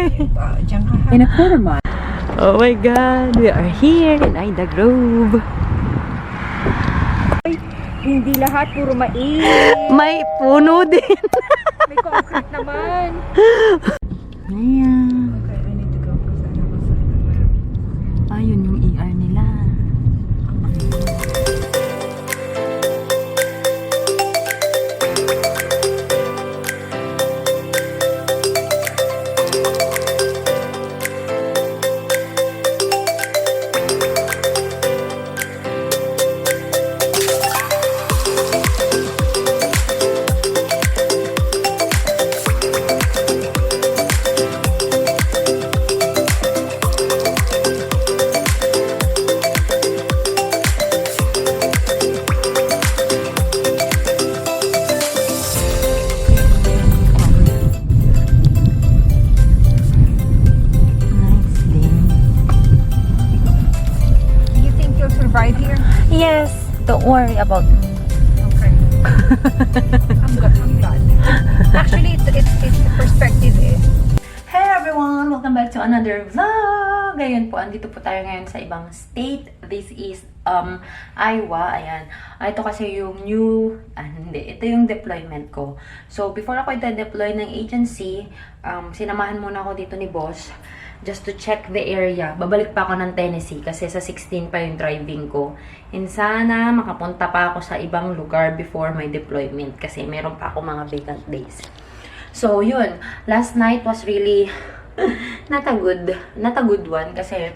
In a quarter mile. Oh my God, we are here in Ida Grove. Hindi lahat puro mais. May puno din. May concrete naman. Ayan. Okay, I need to go because I have a second. Ayun yung ER nila. Right here? Yes, don't worry about me. Okay. I'm glad. Actually, it's the perspective eh. Hey everyone! Welcome back to another vlog! Ngayon po, andito po tayo ngayon sa ibang state. This is Iowa. Ayan. Ito kasi yung new... hindi. Ito yung deployment ko. So, before ako ita-deploy ng agency, sinamahan muna ako dito ni boss just to check the area. Babalik pa ako ng Tennessee kasi sa 16 pa yung driving ko. And sana makapunta pa ako sa ibang lugar before my deployment kasi meron pa ako mga vacant days. So, yun. Last night was really not a good one kasi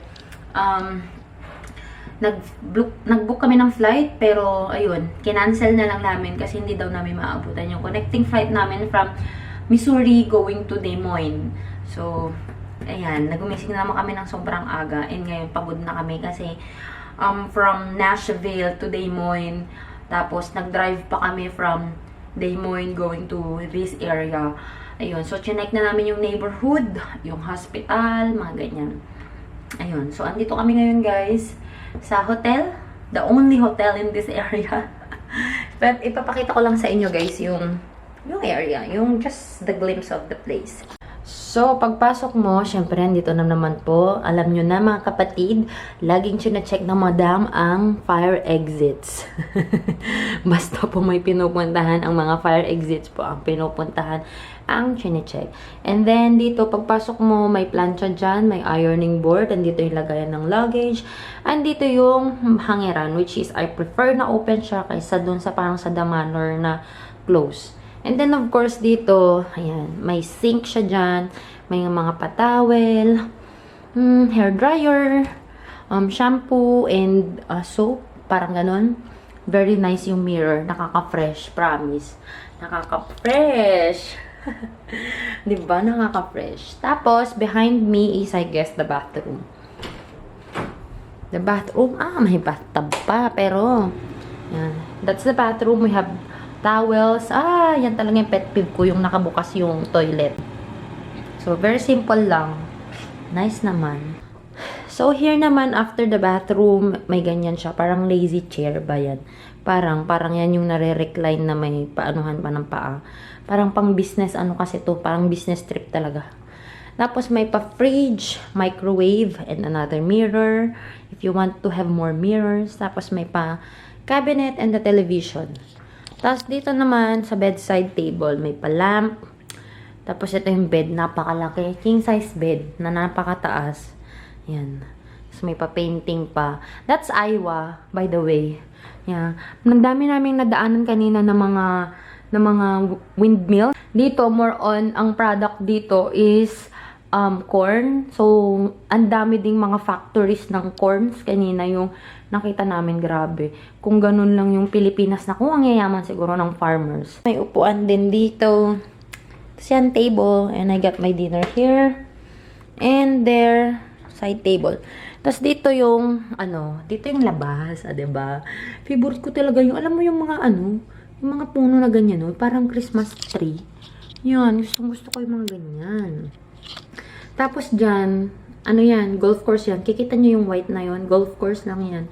nag-book kami ng flight pero ayun, kinancel na lang namin kasi hindi daw namin maabutan yung connecting flight namin from Missouri going to Des Moines. So, ayan, nagumising na naman kami ng sobrang aga and ngayon pagod na kami kasi from Nashville to Des Moines, tapos nag-drive pa kami from Des Moines going to this area. Ayun, so chinek na namin yung neighborhood, yung hospital, mga ganyan. Ayun, so andito kami ngayon guys sa hotel, the only hotel in this area. But ipapakita ko lang sa inyo guys yung area, yung just the glimpse of the place. So, pagpasok mo, syempre, dito na naman po. Alam nyo na mga kapatid, laging check ng madam ang fire exits. Basta po may pinupuntahan, ang mga fire exits po ang pinupuntahan, ang check. And then, dito, pagpasok mo, may plancha dyan, may ironing board, andito yung lagayan ng luggage, andito yung hangiran, which is, I prefer na open siya kaysa dun sa parang sa the manor na close. And then, of course, dito, ayan, may sink siya dyan, may mga patawel, hair dryer, shampoo, and soap, parang ganon. Very nice yung mirror, nakaka-fresh, promise. Nakaka-fresh. Diba? Nakaka-fresh. Tapos, behind me is, I guess, the bathroom. The bathroom, may bathtub pa, pero, yan. That's the bathroom. We have towels. Yan talaga yung pet peeve ko, yung nakabukas yung toilet. So, very simple lang. Nice naman. So, here naman, after the bathroom, may ganyan siya. Parang lazy chair ba yan? Parang yan yung nare-recline na may paanuhan pa ng paa. Parang pang business, ano kasi to? Parang business trip talaga. Tapos, may pa-fridge, microwave, and another mirror. If you want to have more mirrors. Tapos, may pa-cabinet and the television. Tapos, dito naman, sa bedside table, may pa-lamp. Tapos, ito yung bed, napakalaki. King size bed, na napakataas. Yan. Tapos, may pa-painting pa. That's Iowa, by the way. Yan. Nagdami naming nadaanan kanina ng mga windmill. Dito, more on, ang product dito is corn. So, ang dami ding mga factories ng corns. Kanina yung nakita namin, grabe. Kung ganun lang yung Pilipinas na kung ang yayaman siguro ng farmers. May upuan din dito. Tapos yan, table. And I got my dinner here. And there, side table. Tapos dito yung, dito yung labas, diba? Favorite ko talaga yung, alam mo yung mga yung mga puno na ganyan, parang Christmas tree. Yan, gusto ko yung mga ganyan. Tapos dyan, yan, golf course yan. Kikita nyo yung white na yon, golf course lang yan.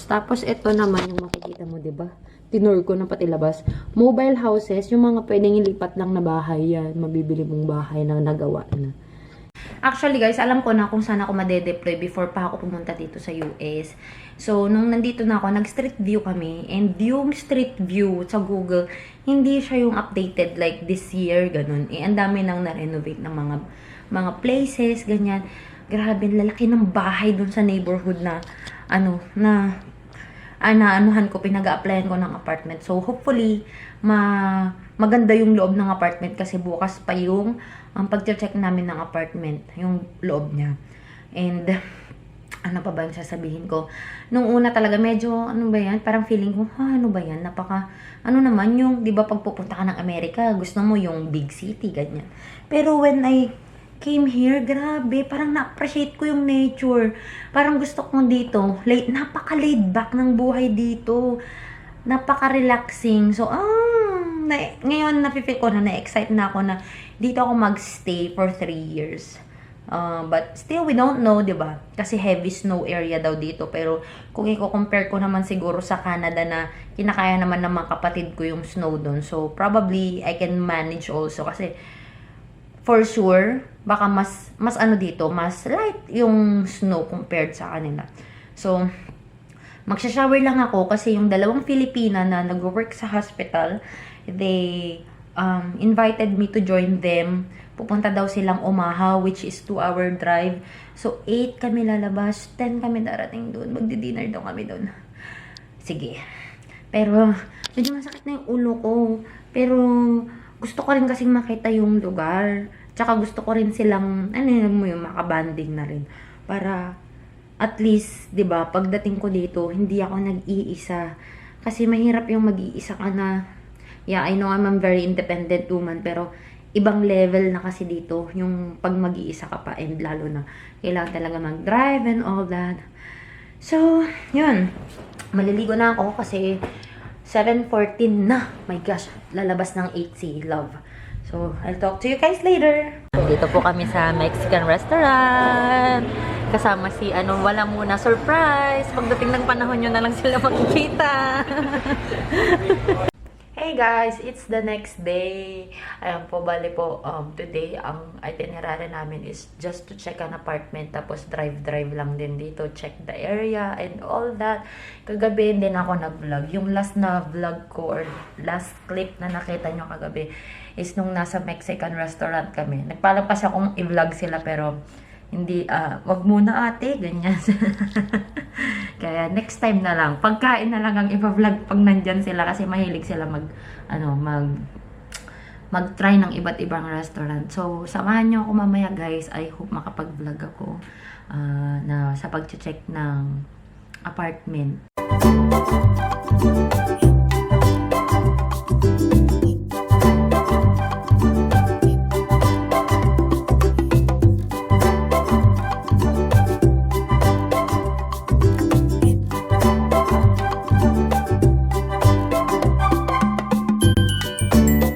Tapos ito naman yung makikita mo, diba? Tinur ko na pati labas. Mobile houses, yung mga pwedeng ilipat lang na bahay yan. Mabibili mong bahay na nagawa na. Actually guys, alam ko na kung saan ako madedeploy before pa ako pumunta dito sa US. So, nung nandito na ako, nag-street view kami. And yung street view sa Google, hindi siya yung updated like this year, ganun. Ang dami nang na-renovate ng mga places, ganyan. Grabe, lalaki ng bahay dun sa neighborhood na, anuhan ko, pinag-a-applyan ko ng apartment. So, hopefully, maganda yung loob ng apartment kasi bukas pa yung pag-check namin ng apartment, yung loob niya. And, ano pa ba yung sasabihin ko? Nung una talaga, medyo, parang feeling ko, ano ba yan? Naman yung, di ba, pag pupunta ka ng Amerika, gusto mo yung big city, ganyan. Pero when I came here, grabe, parang na-appreciate ko yung nature. Parang gusto ko dito, napaka-laid back ng buhay dito. Napaka-relaxing. So, ngayon, nafe-feel ko na-excite na ako na dito ako magstay for 3 years. But still, we don't know, diba? Kasi heavy snow area daw dito. Pero kung i-compare ko naman siguro sa Canada na kinakaya naman ng mga kapatid ko yung snow doon. So, probably, I can manage also. Kasi, for sure, baka mas dito, mas light yung snow compared sa kanila. So, magsha-shower lang ako kasi yung dalawang Filipina na nag-work sa hospital, they invited me to join them. Pupunta daw silang Omaha, which is 2-hour drive. So, 8 kami lalabas, 10 kami darating doon. Magdi-dinner daw kami doon. Sige. Pero, medyo masakit na yung ulo ko. Pero, gusto ko rin kasing makita yung lugar. Tsaka gusto ko rin silang, makabanding na rin. Para, at least, 'di ba, pagdating ko dito, hindi ako nag-iisa. Kasi mahirap yung mag-iisa ka na. Yeah, I know I'm a very independent woman, pero ibang level na kasi dito yung pag mag-iisa ka pa, and lalo na kailangan talaga mag-drive and all that. So, yun. Maliligo na ako kasi 7:14 na. My gosh, lalabas ng 8C, love. So, I'll talk to you guys later. Dito po kami sa Mexican restaurant. Kasama si, wala muna surprise. Pagdating ng panahon nyo na lang sila makikita. Hey guys, it's the next day. Ayan po, bali po, today, ang itinerary namin is just to check an apartment, tapos drive lang din dito, check the area and all that. Kagabi din ako nag-vlog. Yung last na vlog ko or last clip na nakita nyo kagabi is nung nasa Mexican restaurant kami. Nagpalampas akong i-vlog sila pero hindi, wag muna ate, ganyan. Kaya next time na lang, pagkain na lang ang ipa-vlog pag nandyan sila kasi mahilig sila mag-try ng iba't ibang restaurant. So, samahan nyo ako mamaya guys. I hope makapag-vlog ako na sa pag-check ng apartment.